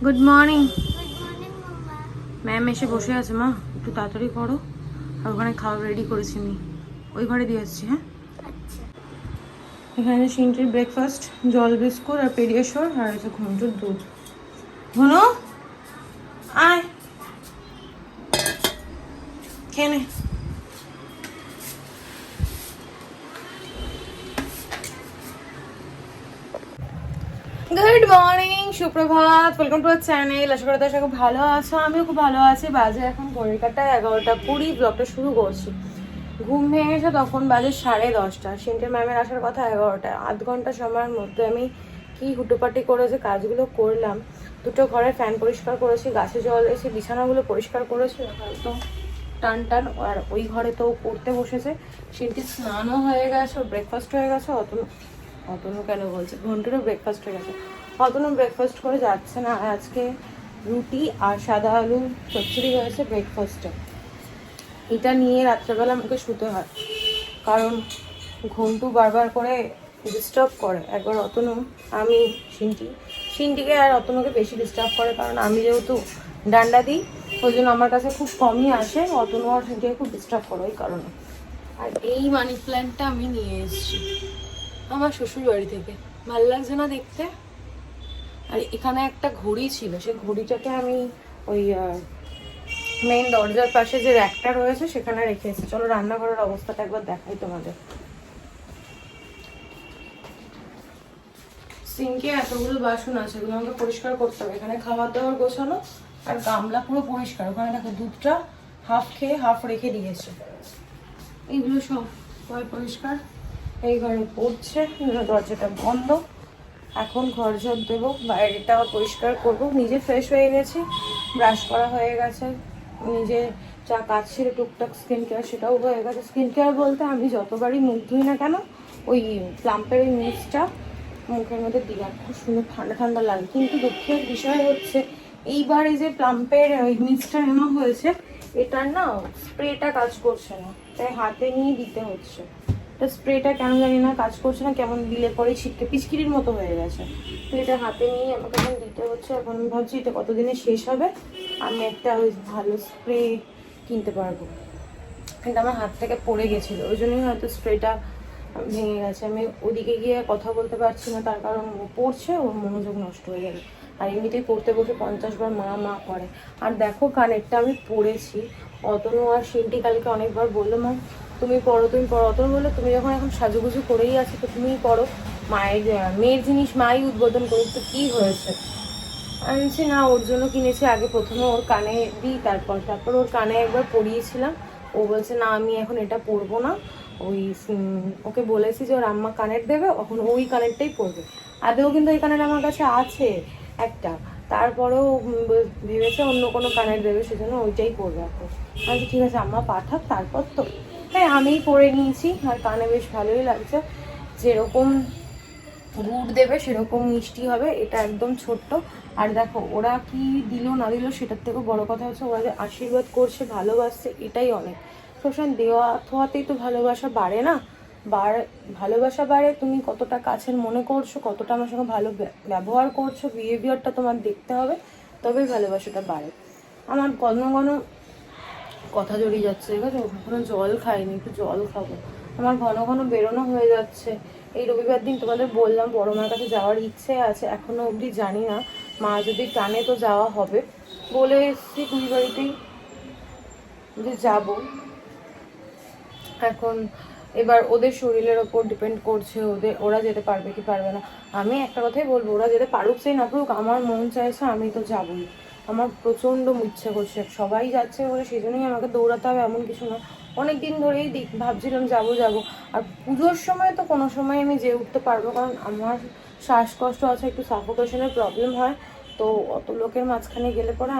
Good morning. Ma'am এসে বসে আছে, মা একটু তাড়াতাড়ি করো। আর ওখানে খাবার রেডি করেছি আমি, ওই ঘরে দিয়ে আসছি। হ্যাঁ, এখানে সিন্টির ব্রেকফাস্ট, জল বিস্কুট আর পেডিয়াশোর, আর আছে ঘন্টুর দুধ। ঘন আয়, খেয়ে নে। গুড মর্নিং, সুপ্রভাত, ওয়েলকাম টু আওয়ার চ্যানেল। আশা করি তোমরা খুব ভালো আছো, আমিও খুব ভালো আছি। বাজে এখন ঘড়ির কাঁটায় 11টা 20, ব্লগটা শুরু করছি। ঘুম ভেঙেছে তখন বাজে 10:30। সিন্টের ম্যামের আসার কথা 11টায়। আধ ঘন্টা সময়ের মধ্যে আমি কি হুটোপাটি করে যে কাজগুলো করলাম। দুটো ঘরের ফ্যান পরিষ্কার করেছি, গাছে জল এসে বিছানাগুলো পরিষ্কার করেছি, হয়তো টান টান। আর ওই ঘরে তো পড়তে বসেছে। সিন্টির স্নানও হয়ে গেছে, ওর ব্রেকফাস্ট হয়ে গেছে। অতনু কেন বলছে, ঘন্টুরও ব্রেকফাস্ট হয়ে গেছে। অতনু ব্রেকফাস্ট করে যাচ্ছে না, আজকে রুটি আর সাদা আলু চচ্চড়ি হয়েছে ব্রেকফাস্টে। এটা নিয়ে রাত্রেবেলা আমাকে শুতে হয়, কারণ ঘন্টু বারবার করে ডিস্টার্ব করে। একবার অতনু, আমি, সিন্টিকে আর অতনুকে বেশি ডিস্টার্ব করে, কারণ আমি যেহেতু ডান্ডা দিই, ওই জন্য আমার কাছে খুব কমই আসে। অতনু আর সিন্টিকে খুব ডিস্টার্ব করে ওই কারণে। আর এই মানি প্ল্যান্টটা আমি নিয়ে এসেছি আমার শ্বশুর বাড়ি থেকে, ভালো লাগছে না দেখতে। আর এখানে একটা ঘড়ি ছিল, সেই ঘড়িটাকে আমি ওই মেইন দরজার পাশে যে র্যাকটা রয়েছে সেখানে রেখে এসেছি। চলো রান্নাঘরের অবস্থাটা একবার দেখাই তোমাদের। সিঙ্কে এতগুলো বাসন আছে, এগুলো আমাকে পরিষ্কার করতে হবে। এখানে খাবার দাবার গোছানো, আর গামলা পুরো পরিষ্কার। ওখানে দেখো দুধটা হাফ খেয়ে হাফ রেখে দিয়েছে, এইগুলো সব পরিষ্কার। এই ঘরে পড়ছে, দরজাটা বন্ধ। এখন ঘর ঝাড় দেবো, বাইরেটাও পরিষ্কার করবো। নিজে ফ্রেশ হয়ে গেছি, ব্রাশ করা হয়ে গেছে, নিজে যা কাজ ছিল টুকটাক স্কিন কেয়ার সেটাও হয়ে গেছে। স্কিন কেয়ার বলতে আমি যতবারই মুখ ধুই না কেন, ওই প্লাম্পের ওই মিক্সটা মুখের মধ্যে দিলাম, খুব সুন্দর ঠান্ডা ঠান্ডা লাগে। কিন্তু দুঃখের বিষয় হচ্ছে এইবার এই যে প্লাম্পের ওই মিক্সটা নেওয়া হয়েছে, এটার না স্প্রেটা কাজ করছে না, তাই হাতে নিয়ে দিতে হচ্ছে। স্প্রেটা কেন জানি না কাজ করছে না, কেমন দিলে পরে ছিটকে পিচকিরির মতো হয়ে গেছে। তো এটা হাতে নিয়ে আমাকে এখন দিতে হচ্ছে। এখন আমি ভাবছি এটা কতদিনে শেষ হবে, আমি একটা ওই ভালো স্প্রে কিনতে পারবো। কিন্তু আমার হাত থেকে পড়ে গেছিলো, ওই জন্যই হয়তো স্প্রেটা ভেঙে গেছে। আমি ওদিকে গিয়ে কথা বলতে পারছি না, তার কারণ ও পড়ছে, ওর মনোযোগ নষ্ট হয়ে যাবে। আর এমনিতেই পড়তে বসে 50 বার মা মা করে। আর দেখো কানেরটা আমি পড়েছি। অতনু আর সিন্টি কালকে অনেকবার বললো, মা তুমি পড়ো তুমি পড়ো। অতনু বললো তুমি যখন এখন সাজুগুজু করেই আছো তো তুমিই পড়ো, মায়ের মেয়ের জিনিস মাই উদ্বোধন করুক, তো কী হয়েছে। আমি বলছি না, ওর জন্য কিনেছি। আগে প্রথমে ওর কানে দিই, তারপর ওর কানে একবার পরিয়েছিলাম। ও বলছে না আমি এখন এটা পরবো না। ওই ওকে বলেছি যে ওর আম্মা কানের দেবে, এখন ওই কানেরটাই পরবে। আদেও কিন্তু ওই কানের আমার কাছে আছে একটা, তারপরেও ভেবেছে অন্য কোনো কানের দেবে, সেজন্য ওইটাই পরবে এখন। আমি ঠিক আছে আম্মা পাঠাক তারপর তো। হ্যাঁ, আমিই পরে নিয়েছি, আর কানে বেশ ভালোই লাগছে। যেরকম গুড় দেবে সেরকম মিষ্টি হবে, এটা একদম ছোট্ট। আর দেখো ওরা কি দিল না দিল সেটার থেকেও বড় কথা হচ্ছে ওরা যে আশীর্বাদ করছে, ভালোবাসছে, এটাই অনেক। সবসময় দেওয়া থোয়াতেই তো ভালোবাসা বাড়ে না, ভালোবাসা বাড়ে তুমি কতটা কাছের মনে করছো, কতটা আমার সঙ্গে ভালো ব্যবহার করছো, বিহেভিয়ারটা তোমার দেখতে হবে, তবেই ভালোবাসাটা বাড়ে। আমার ঘন ঘন কথা জড়িয়ে যাচ্ছে, ঠিক আছে, কোনো জল খাইনি, একটু জল খাবো। আমার ঘন ঘন বেরোনো হয়ে যাচ্ছে। এই রবিবার দিন তোমাদের বললাম বড় মার কাছে যাওয়ার ইচ্ছে আছে, এখনো অবধি জানি না, মা যদি টানে তো যাওয়া হবে। বলে এসছি দুই বাড়িতেই যে যাব। এখন এবার ওদের শরীরের ওপর ডিপেন্ড করছে, ওরা যেতে পারবে কি পারবে না। আমি একটা কথাই বলবো, ওরা যেতে পারুক চাই না পারুক, আমার মন চাইছে আমি তো যাবই। আমার প্রচণ্ড ইচ্ছে করছে, সবাই যাচ্ছে বলে সেই জন্যই আমাকে দৌড়াতে হবে এমন কিছু না। অনেক দিন ধরেই ভাবছিলাম যাবো। আর পুজোর সময় তো কোনো সময় আমি যেয়ে উঠতে পারবো, কারণ আমার শ্বাসকষ্ট আছে, একটু সাফোকেশনের প্রবলেম হয়। তো অত লোকের মাঝখানে গেলে পরে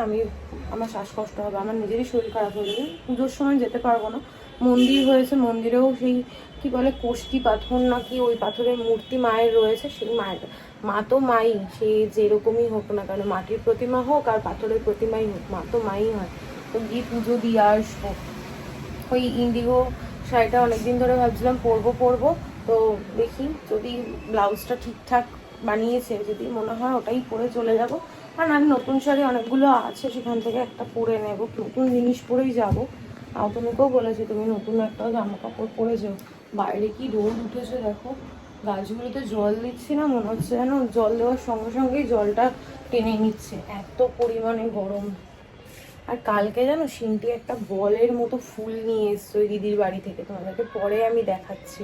আমার শ্বাসকষ্ট হবে, আমার নিজেরই শরীর খারাপ হয়ে যাবে। পুজোর সময় যেতে পারবো না। মন্দির হয়েছে, মন্দিরেও সেই কি বলে কোষ্ঠী পাথর নাকি, ওই পাথরের মূর্তি মায়ের রয়েছে। সেই মায়ের মা তো মাই, সে যেরকমই হোক না কেন, মাটির প্রতিমা হোক আর পাথরের প্রতিমাই হোক, মা তো মাই হয়। তো গিয়ে পুজো দিয়ে আসবো। ওই ইন্ডিগো শাড়িটা অনেকদিন ধরে ভাবছিলাম পরবো, তো দেখি যদি ব্লাউজটা ঠিকঠাক বানিয়েছে, যদি মনে হয় ওটাই পরে চলে যাব। কারণ আমি নতুন শাড়ি অনেকগুলো আছে, সেখান থেকে একটা পরে নেব, নতুন জিনিস পরেই যাবো। আর তোমাকেও বলেছি তুমি নতুন একটা জামা কাপড় পরে যাও। বাইরে কি রোদ উঠেছে দেখো, গাছগুলোতে জল দিচ্ছি না, মনে হচ্ছে যেন জল দেওয়ার সঙ্গে সঙ্গেই জলটা টেনে নিচ্ছে, এত পরিমাণে গরম। আর কালকে জানো সিনটি একটা বলের মতো ফুল নিয়ে এসছে ওই দিদির বাড়ি থেকে, তোমাদেরকে পরে আমি দেখাচ্ছি।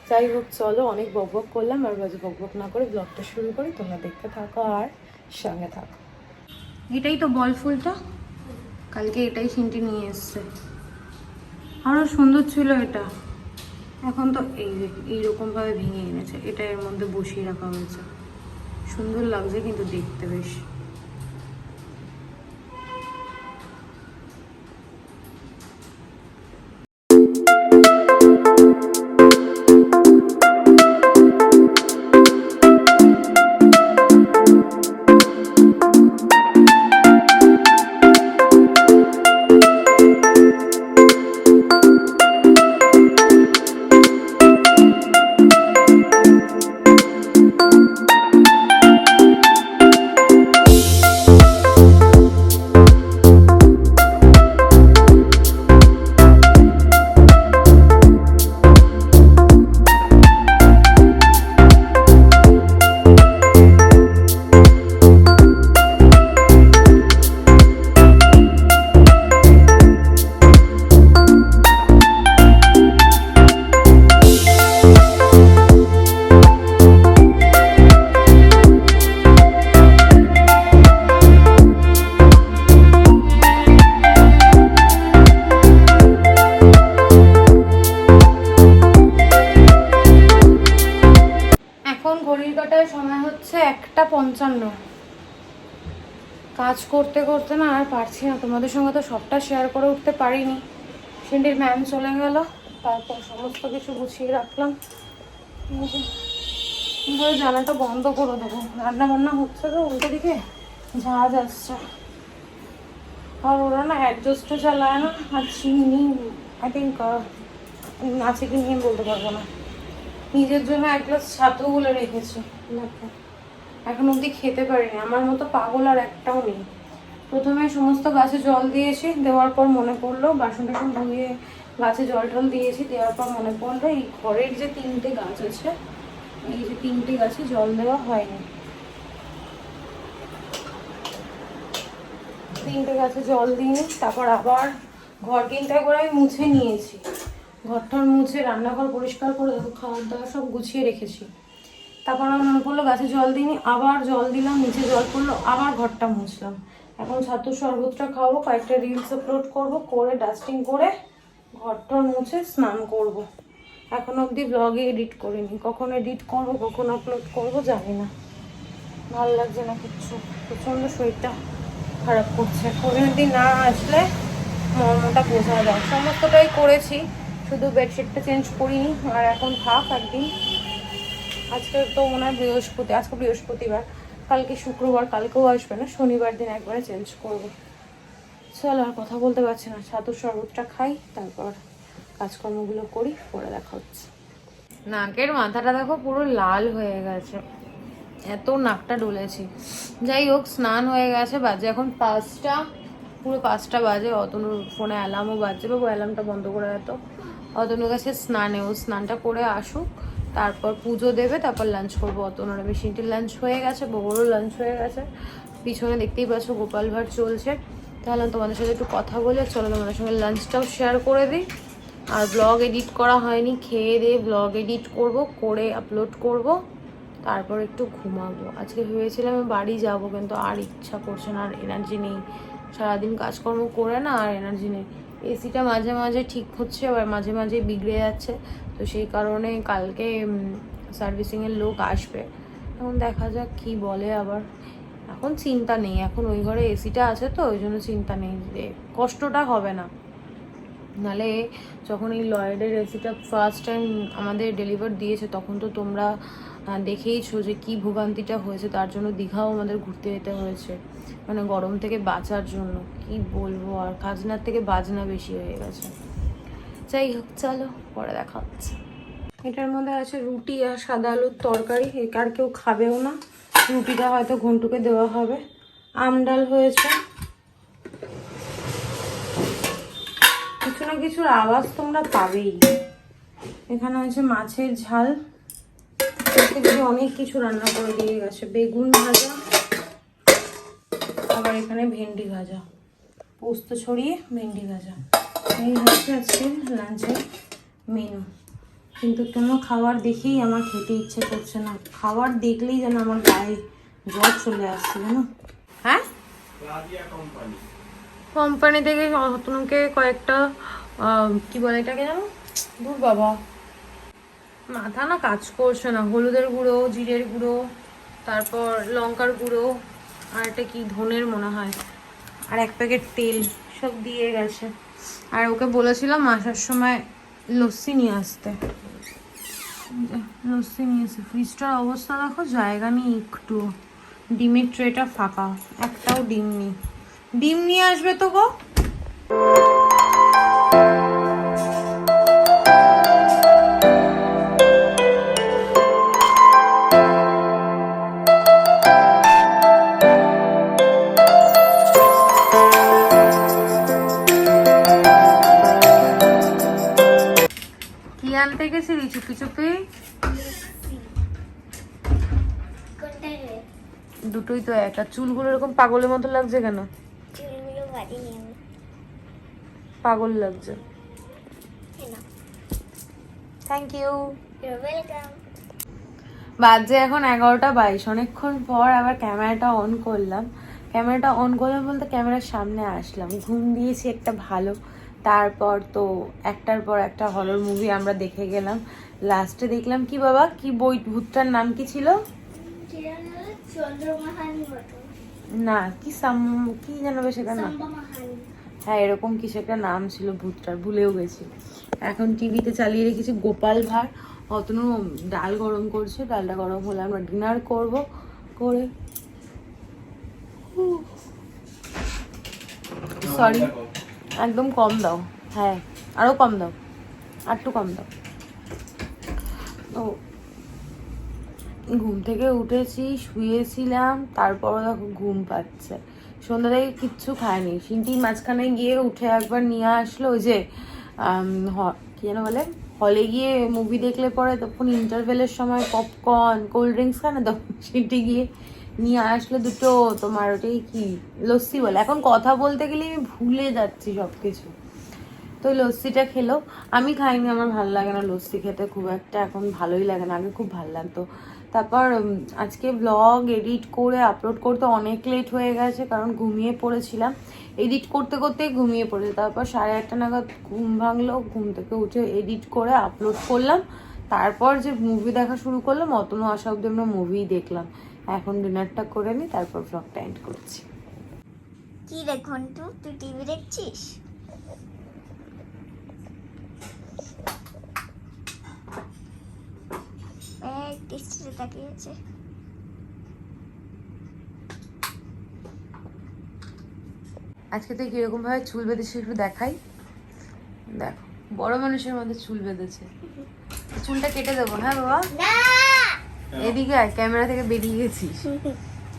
যাই হোক চলো, অনেক বকবক করলাম, আর বাজে বকবক না করে ব্লগটা শুরু করি। তোমরা দেখতে থাকো আর সঙ্গে থাকো। এটাই তো বল ফুলটা, কালকে এটাই সিনটি নিয়ে এসছে, আরও সুন্দর ছিল এটা। এখন তো এই যে এইরকমভাবে ভেঙে এনেছে, এটা এর মধ্যে বসিয়ে রাখা হয়েছে, সুন্দর লাগছে কিন্তু দেখতে বেশ। ঘড়ির কাঁটায় সময় হচ্ছে 1:55। কাজ করতে করতে না আর পারছি না, তোমাদের সঙ্গে তো সবটা শেয়ার করে উঠতে পারিনি। সিন্ডির ম্যাম চলে গেল, তারপর সমস্ত কিছু গুছিয়ে রাখলাম। জানাটা বন্ধ করে দেবো, রান্না বান্না হচ্ছে তো উল্টো দিকে, ঝাঁজ আসছে। আর ওরা না অ্যাডজাস্টও চালায় না, আর চিনি আই থিঙ্ক আছে কি নিয়ে বলতে পারবো না। নিজের জন্য এক গ্লাস ছাতু বলে রেখেছি, দেখো এখন অবধি খেতে পারিনি। আমার মতো পাগল আর একটাও নেই। প্রথমে সমস্ত গাছে জল দিয়েছি, দেওয়ার পর মনে পড়লো, বাসন টাসন ধুয়ে গাছে জল টল দিয়েছি, দেওয়ার পর মনে পড়লো এই ঘরের যে 3টে গাছ আছে, এই যে 3টে গাছে জল দেওয়া হয়নি। 3টে গাছে জল দিইনি। তারপর আবার ঘর 3টা করে আমি মুছে নিয়েছি, ঘরটার মুছে রান্নাঘর পরিষ্কার করে দেখো খাওয়ার দাওয়া সব গুছিয়ে রেখেছি। তারপর আমার মনে পড়লো গাছে জল দিইনি, আবার জল দিলাম, নিচে জল পড়লো, আবার ঘরটা মুছলাম। এখন ছাতুর শরবতটা খাবো, কয়েকটা রিলস আপলোড করবো, করে ডাস্টিং করে ঘরটা মুছে স্নান করব। এখন অবধি ব্লগে এডিট করিনি, কখন এডিট করবো কখন আপলোড করবো জানি না। ভালো লাগছে না কিচ্ছু, প্রচণ্ড শরীরটা খারাপ করছে। পরের দিন না আসলে মর্মটা বোঝা যায়। সমস্তটাই করেছি, শুধু বেডশিটটা চেঞ্জ করিনি। আর এখন থাক একদিন, আজকে তো মনে হয় বৃহস্পতি, আজকে বৃহস্পতিবার, কালকে শুক্রবার, কালকেও আসবে না, শনিবার দিন একবারে চেঞ্জ করবো। চল আর কথা বলতে পারছি না, ছাতুর শরবতটা খাই, তারপর কাজকর্মগুলো করি, পরে দেখা হচ্ছে। নাকের মাথাটা দেখো পুরো লাল হয়ে গেছে, এত নাকটা ডলেছি। যাই হোক, স্নান হয়ে গেছে, বাজে এখন 5টা, পুরো 5টা বাজে। অতনুর ফোনে অ্যালার্মও বাজছে, বাবু অ্যালার্মটা বন্ধ করে যেত। অতনুর কাছে স্নানে, ও স্নানটা করে আসুক, তারপর পুজো দেবে, তারপর লাঞ্চ করবো। অতনুর মেশিনটির লাঞ্চ হয়ে গেছে, বউরও লাঞ্চ হয়ে গেছে। পিছনে দেখতেই পাচ্ছ গোপাল ভাঁড় চলছে। তাহলে তোমাদের সাথে একটু কথা বলে চলো তোমাদের সঙ্গে লাঞ্চটাও শেয়ার করে দিই। আর ব্লগ এডিট করা হয়নি, খেয়ে দিয়ে ব্লগ এডিট করব, করে আপলোড করব, তারপর একটু ঘুমাবো। আজকে ভেবেছিলাম আমি বাড়ি যাব, কিন্তু আর ইচ্ছা করছে না, আর এনার্জি নেই। সারাদিন কাজকর্ম করে না আর এনার্জি নেই। এসিটা মাঝে মাঝে ঠিক হচ্ছে, আবার মাঝে মাঝে বিগড়ে যাচ্ছে, তো সেই কারণে কালকে সার্ভিসিংয়ের লোক আসবে। এখন দেখা যাক কি বলে। আবার এখন চিন্তা নেই, এখন ওই ঘরে এসিটা আছে তো ওই জন্য চিন্তা নেই, যে কষ্টটা হবে না। নালে যখন এই লয়েডের এসিটা ফার্স্ট টাইম আমাদের ডেলিভার দিয়েছে, তখন তো তোমরা দেখেইছো যে কি ভোগান্তিটা হয়েছে। তার জন্য দীঘাও আমাদের ঘুরতে যেতে হয়েছে, মানে গরম থেকে বাঁচার জন্য। কি বলবো, আর খাজনার থেকে বাজনা বেশি হয়ে গেছে। যাই হোক চলো, পরে দেখা হচ্ছে। এটার মধ্যে আছে রুটি আর সাদা আলুর তরকারি, আর কেউ খাবেও না, রুটিটা হয়তো ঘন্টুকে দেওয়া হবে। আম ডাল হয়েছে। কিছু না কিছুর আওয়াজ তোমরা পাবেই। এখানে আছে মাছের ঝাল, অনেক কিছু রান্না করে দিয়ে গেছে। বেগুন ভাজা, আবার এখানে ভেন্ডি ভাজা, পোস্ত ছড়িয়ে ভেন্ডি ভাজা। এই হচ্ছে আজকে লাঞ্চের মেনু। কিন্তু কোনো খাবার দেখেই আমার খেতে ইচ্ছে করছে না। খাবার দেখলেই যেন আমার গায়ে জ্বর চলে আসছে জানো। হ্যাঁ, কোম্পানি থেকে তোমাকে কয়েকটা কি বলে এটাকে জানো, দূর বাবা মাথা না কাজ করছে না। হলুদের গুঁড়ো, জিরের গুঁড়ো, তারপর লঙ্কার গুঁড়ো, আর এটা কি ধনের মনে হয়, আর 1 প্যাকেট তেল সব দিয়ে গেছে। আর ওকে বলেছিলাম আসার সময় লস্যি নিয়ে আসতে, লস্যি নিয়ে এসে। ফ্রিজটার অবস্থা দেখো, জায়গা নেই একটু। ডিমের ট্রেটা ফাঁকা, একটাও ডিম নেই। ডিম নিয়ে আসবে তো গো। কি আনতে গেছিলি চুপি চুপি? দুটোই তো একটা। চুলগুলো এরকম পাগলের মতো লাগছে কেন? পাগল লাগছে। Thank you. বাজে এখন 11:22। অনেকক্ষণ পর আবার ক্যামেরাটা অন করলাম। বলতে ক্যামেরার সামনে আসলাম। ঘুম দিয়েছি একটা ভালো। তারপর তো একটার পর একটা হরর মুভি আমরা দেখে গেলাম। লাস্টে দেখলাম কি বাবা, কি বই, ভূতটার নাম কি ছিল না, কি কি যেন বেশ এটা না, হ্যাঁ এরকম কিছু একটা নাম ছিল ভূতটার, ভুলেও গেছি। এখন টিভিতে চালিয়ে রেখেছি গোপাল ভাঁড়। অতনু ডাল গরম করছে, ডালটা গরম হলে আমরা ডিনার করব। করে সরি, একদম কম দাও, হ্যাঁ আরো কম দাও, আর একটু কম দাও। ও ঘুম থেকে উঠেছি, শুয়েছিলাম, তারপরও দেখো ঘুম পাচ্ছে। সন্ধ্যা থেকে কিচ্ছু খায়নি। সিনটি মাঝখানে গিয়ে উঠে একবার নিয়ে আসলো, ওই যে কি যেন বলে, হলে গিয়ে মুভি দেখলে পরে তখন ইন্টারভেলের সময় পপকর্ন কোল্ড ড্রিঙ্কস খায় না, তখন সিনটি গিয়ে নিয়ে আসলো দুটো তোমার ওটাই কি লস্যি বলে। এখন কথা বলতে গেলে আমি ভুলে যাচ্ছি সব কিছু। তো ওই লস্যিটা খেলো। আমি খাইনি, আমার ভালো লাগে না লস্যি খেতে খুব একটা, এখন ভালোই লাগে না, আগে খুব ভালো লাগতো। তারপর আজকে ব্লগ এডিট করে আপলোড করতে অনেক লেট হয়ে গেছে, কারণ ঘুমিয়ে পড়েছিলাম। এডিট করতে করতেই ঘুমিয়ে পড়েছি। তারপর 8:30 নাগাদ ঘুম ভাঙলো, ঘুম থেকে উঠে এডিট করে আপলোড করলাম। তারপর যে মুভি দেখা শুরু করলাম, অতনু আসা অব্দি আমরা মুভি দেখলাম। এখন ডিনারটা করে নিই, তারপর ব্লগটা এন্ড করছি। কি রে ঘন্টু, তুই টিভি দেখছিস? টেস্টে তাকিয়েছে। আজকে তুই কিরকম ভাবে চুল বেঁধেছিস একটু দেখাই। দেখো, বড় মানুষের মধ্যে চুল বেঁধেছে। চুলটা কেটে দেবো, হ্যাঁ বাবা? না, এদিকে আয়, ক্যামেরা থেকে বেরিয়ে গেছিস।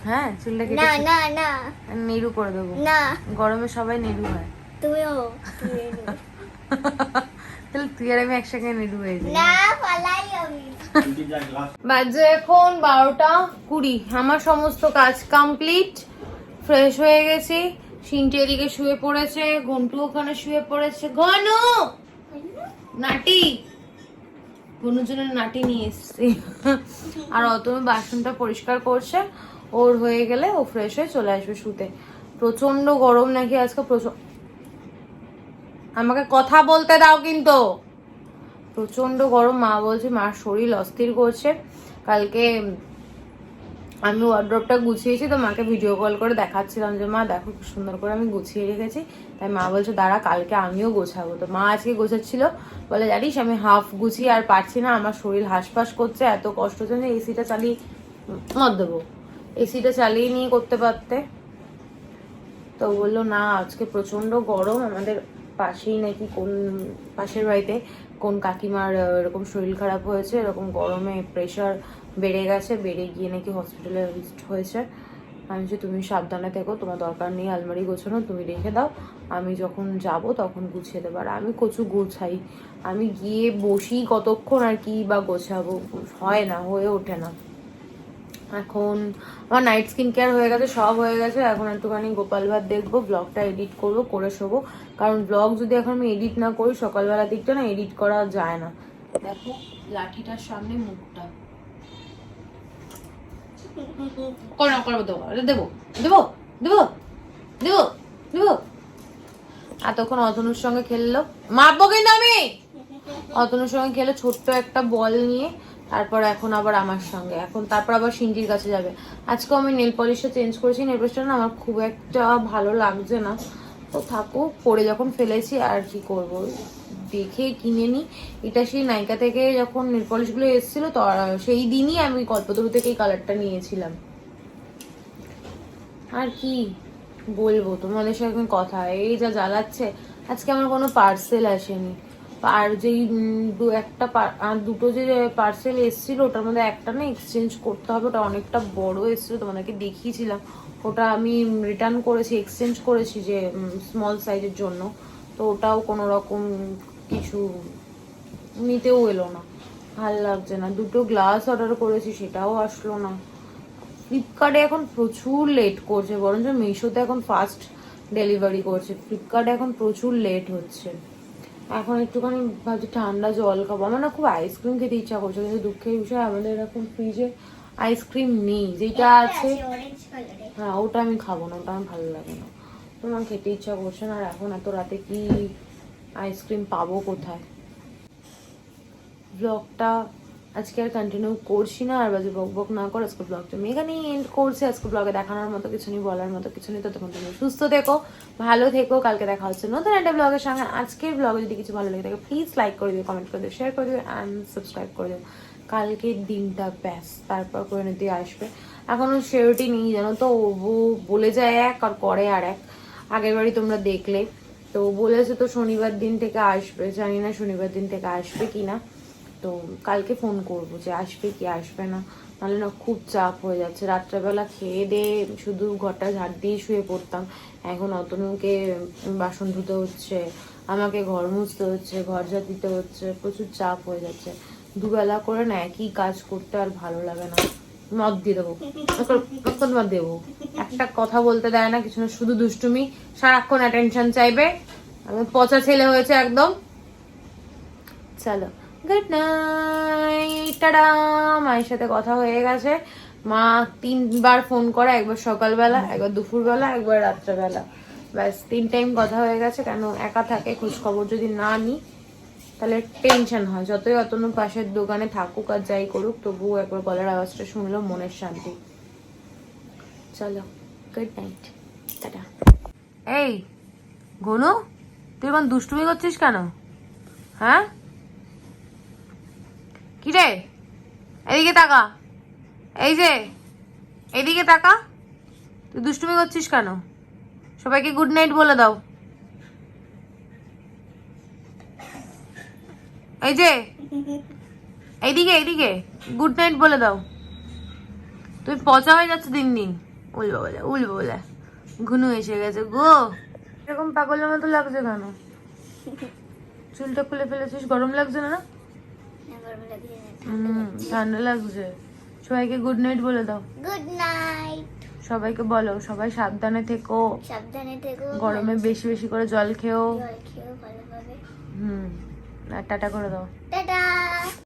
হ্যাঁ, চুলটা কেটে না না না নেড়ু করে দেবো। না, গরমে সবাই নেড়ু হয়। তুইও তাহলে তুই আর আমি একসাথে নেড়ু হয়ে যাই। না, পালাই আমি। বাজে এখন 12:20। আমার সমস্ত কাজ কমপ্লিট, ফ্রেশ হয়ে গেছি। সিনটি এদিকে শুয়ে পড়েছে, ঘন্টু ওখানে শুয়ে পড়েছে। ঘনু নাটি, ঘনুর জন্য নাটি নিয়ে এসছি। আর অতনু বাসনটা পরিষ্কার করছে। ওর হয়ে গেলে ও ফ্রেশ হয়ে চলে আসবে শুতে। প্রচন্ড গরম নাকি আজকে, আমাকে কথা বলতে দাও কিন্তু। প্রচন্ড গরম। মা বলছে, মার শরীর অস্থির করছে। কালকে আমি ওয়ার্ড্রপটা গুছিয়েছি, তো মাকে ভিডিও কল করে দেখাচ্ছিলাম যে মা দেখো খুব সুন্দর করে আমি গুছিয়ে রেখেছি। তাই মা বলছে দাঁড়া কালকে আমিও গোছাবো। তো মা আজকে গোছাচ্ছিল, বলে জানিস আমি হাফ গুছিয়ে আর পারছি না, আমার শরীর হাঁসফাঁস করছে, এত কষ্ট হচ্ছে। এসিটা চালিয়ে মত দেবো, এসিটা চালিয়ে নিয়ে করতে পারতে। তো বললো না আজকে প্রচন্ড গরম, আমাদের পাশেই নাকি কোন পাশের বাড়িতে কোন কাকিমার এরকম শরীর খারাপ হয়েছে, এরকম গরমে প্রেশার বেড়ে গেছে, বেড়ে গিয়ে নাকি হসপিটালে হয়েছে। আমি যে তুমি সাবধানে থেকো, তোমার দরকার নেই আলমারি গোছানো, তুমি রেখে দাও, আমি যখন যাব তখন গুছিয়ে দেবো। আর আমি কচু গোছাই, আমি গিয়ে বসি কতক্ষণ আর কি বা গোছাবো, হয় না, হয়ে ওঠে না। এখন আমার নাইট স্কিন কেয়ার হয়ে গেছে, সব হয়ে গেছে। এখন একটুখানি গোপাল ভাত দেখবো, ব্লগটা এডিট করবো, করে শোবো। কারণ ব্লগ যদি এখন আমি এডিট না করি সকালবেলা দিকটা না এডিট করা যায় না। দেখো লাঠিটার সামনে মুখটা করবো, দেবো দেবো দেবো দেবো দেবো। এতক্ষণ অতনুর সঙ্গে খেললো, মারবো কিন্তু আমি। অতনুর সঙ্গে খেলে ছোট্ট একটা বল নিয়ে, তারপর এখন আবার আমার সঙ্গে, এখন তারপর আবার সিনজির কাছে যাবে। আজকেও আমি নেল পলিশটা চেঞ্জ করেছি, নেল পলিশটা না আমার খুব একটা ভালো লাগছে না, তো থাকুক, পরে যখন ফেলেছি আর কি করব, দেখে কিনে নি। এটা সেই নাইকা থেকে যখন নেল পলিশগুলো এসেছিলো তো সেই দিনই আমি কল্পতরু থেকে এই কালারটা নিয়েছিলাম। আর কি বলবো তোমাদের সঙ্গে কথা, এই যা জ্বালাচ্ছে। আজকে আমার কোনো পার্সেল আসেনি, আর যেই দুটো যে পার্সেল এসেছিল ওটার মধ্যে একটা না এক্সচেঞ্জ করতে হবে, ওটা অনেকটা বড় এসেছিল, তোমাদেরকে দেখিয়েছিলাম। ওটা আমি রিটার্ন করেছি, এক্সচেঞ্জ করেছি যে স্মল সাইজের জন্য, তো ওটাও কোনো রকম কিছু নিতেও এলো না, ভালো লাগছে না। দুটো গ্লাস অর্ডার করেছি, সেটাও আসলো না। ফ্লিপকার্টে এখন প্রচুর লেট করছে, বরঞ্চ মিশোতে এখন ফাস্ট ডেলিভারি করছে, ফ্লিপকার্টে এখন প্রচুর লেট হচ্ছে। এখন একটুখানি ভাবছি ঠান্ডা জল খাবো, আমার না খুব আইসক্রিম খেতে ইচ্ছা করছে, কিন্তু দুঃখের বিষয় আমাদের এরকম ফ্রিজে আইসক্রিম নেই, যেটা আছে হ্যাঁ ওটা আমি খাবো না, ওটা আমার ভালো লাগে না, তোমার খেতে ইচ্ছা করছে না। আর এখন এত রাতে কি আইসক্রিম পাবো কোথায়? ব্লগটা আজকে আর কন্টিনিউ করছি না, আর বাজে বক বক না করে আজকে ব্লগটা আমি এখানেই এন্ড করছি। আজকে ব্লগে দেখানোর মতো কিছু নেই, বলার মতো কিছু নেই। ততক্ষণ তুমি সুস্থ থেকো, ভালো থেকো, কালকে দেখা হচ্ছে নতুন একটা ব্লগের সঙ্গে। আজকের ব্লগে যদি কিছু ভালো লেগে থাকে প্লিজ লাইক করে দিও, কমেন্ট করে দিও, শেয়ার করে দিও অ্যান্ড সাবস্ক্রাইব করে দিও। কালকের দিনটা ব্যাস, তারপর করে নিতে আসবে। এখনো সিওরিটি নেই জানো তো, ও বলে যায় এক আর করে আর এক। আগের বারই তোমরা দেখলে তো, বলেছে তো শনিবার দিন থেকে আসবে, জানি না শনিবার দিন থেকে আসবে কিনা। তো কালকে ফোন করবো যে আসবে কি আসবে না, নাহলে না খুব চাপ হয়ে যাচ্ছে। রাত্রেবেলা খেয়ে দিয়ে শুধু ঘরটা ঝাড় দিয়ে শুয়ে পড়তাম, এখন অতনুকে বাসন ধুতে হচ্ছে, আমাকে ঘর মুছতে হচ্ছে, ঘর ঝাড় দিতে হচ্ছে, প্রচুর চাপ হয়ে যাচ্ছে। দুবেলা করে না একই কাজ করতে আর ভালো লাগে না। মদ দিয়ে দেবো, মদ দেবো, একটা কথা বলতে দেয় না কিছু না, শুধু দুষ্টুমি, সারাক্ষণ অ্যাটেনশন চাইবে, আমি পচা ছেলে হয়েছে একদম। চলো গুড নাইট, টাটা। মায়ের সাথে কথা হয়ে গেছে, মা 3বার ফোন করে, একবার সকালবেলা, একবার দুপুরবেলা, একবার রাত্রেবেলা, ব্যাস 3 টাইম কথা হয়ে গেছে। কেন একা থাকে, খোঁজ খবর যদি না নিই তাহলে টেনশন হয়। যতই অতনু পাশের দোকানে থাকুক আর যাই করুক, তবুও একবার গলার আওয়াজটা শুনলেও মনের শান্তি। চলো গুড নাইট, টাটা। এই গনু, তুই এখন দুষ্টুমি করছিস কেন? হ্যাঁ কি রে, এদিকে তাকা, এই যে এদিকে তাকা, তুই দুষ্টুমি করছিস কেন? সবাইকে গুড নাইট বলে দাও। এই যে এইদিকে এইদিকে গুড নাইট বলে দাও। তুই পচা হয়ে যাচ্ছে দিন দিন, উলবো বলে ঘুনু এসে গেছে গো। এরকম পাগলের মতো লাগছে কেন? চুলটা খুলে ফেলেছিস, গরম লাগছে না? ঠান্ডা লাগছে। সবাইকে গুড নাইট বলে দাও। গুড নাইট সবাইকে বলো, সবাই সাবধানে থেকো, সাবধানে থেকো, গরমে বেশি বেশি করে জল খেও। জল খেও ভালোভাবে। আর টাটা করে দাও। টাটা।